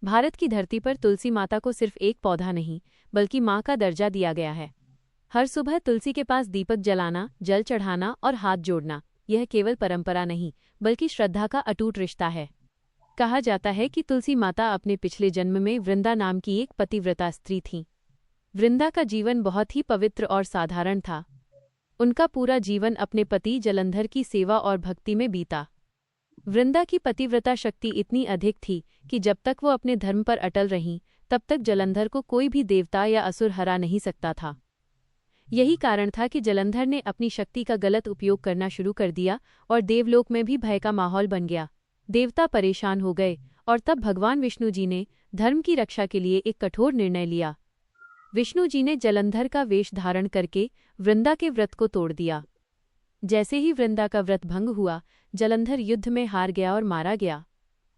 भारत की धरती पर तुलसी माता को सिर्फ एक पौधा नहीं, बल्कि माँ का दर्जा दिया गया है। हर सुबह तुलसी के पास दीपक जलाना, जल चढ़ाना और हाथ जोड़ना, यह केवल परंपरा नहीं, बल्कि श्रद्धा का अटूट रिश्ता है। कहा जाता है कि तुलसी माता अपने पिछले जन्म में वृंदा नाम की एक पतिव्रता स्त्री थीं। वृंदा का जीवन बहुत ही पवित्र और साधारण था। उनका पूरा जीवन अपने पति जलंधर की सेवा और भक्ति में बीता। वृंदा की पतिव्रता शक्ति इतनी अधिक थी कि जब तक वो अपने धर्म पर अटल रहीं, तब तक जलंधर को कोई भी देवता या असुर हरा नहीं सकता था। यही कारण था कि जलंधर ने अपनी शक्ति का गलत उपयोग करना शुरू कर दिया और देवलोक में भी भय का माहौल बन गया। देवता परेशान हो गए और तब भगवान विष्णु जी ने धर्म की रक्षा के लिए एक कठोर निर्णय लिया। विष्णु जी ने जलंधर का वेश धारण करके वृंदा के व्रत को तोड़ दिया। जैसे ही वृंदा का व्रत भंग हुआ, जलंधर युद्ध में हार गया और मारा गया।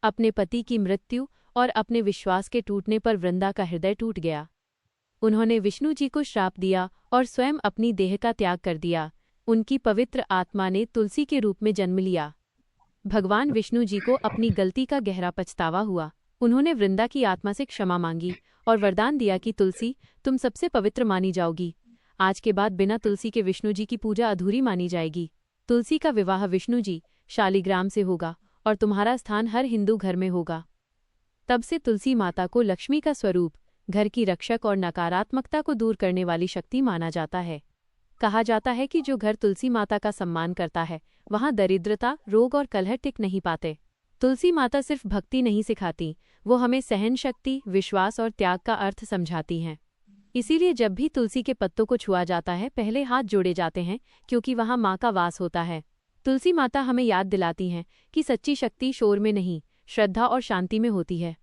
अपने पति की मृत्यु और अपने विश्वास के टूटने पर वृंदा का हृदय टूट गया। उन्होंने विष्णु जी को श्राप दिया और स्वयं अपनी देह का त्याग कर दिया। उनकी पवित्र आत्मा ने तुलसी के रूप में जन्म लिया। भगवान विष्णु जी को अपनी गलती का गहरा पछतावा हुआ। उन्होंने वृंदा की आत्मा से क्षमा मांगी और वरदान दिया कि तुलसी, तुम सबसे पवित्र मानी जाओगी। आज के बाद बिना तुलसी के विष्णु जी की पूजा अधूरी मानी जाएगी। तुलसी का विवाह विष्णु जी शालिग्राम से होगा और तुम्हारा स्थान हर हिंदू घर में होगा। तब से तुलसी माता को लक्ष्मी का स्वरूप, घर की रक्षक और नकारात्मकता को दूर करने वाली शक्ति माना जाता है। कहा जाता है कि जो घर तुलसी माता का सम्मान करता है, वहाँ दरिद्रता, रोग और कलह टिक नहीं पाते। तुलसी माता सिर्फ भक्ति नहीं सिखाती, वो हमें सहन शक्ति, विश्वास और त्याग का अर्थ समझाती हैं। इसीलिए जब भी तुलसी के पत्तों को छुआ जाता है, पहले हाथ जोड़े जाते हैं, क्योंकि वहाँ माँ का वास होता है। तुलसी माता हमें याद दिलाती हैं कि सच्ची शक्ति शोर में नहीं, श्रद्धा और शांति में होती है।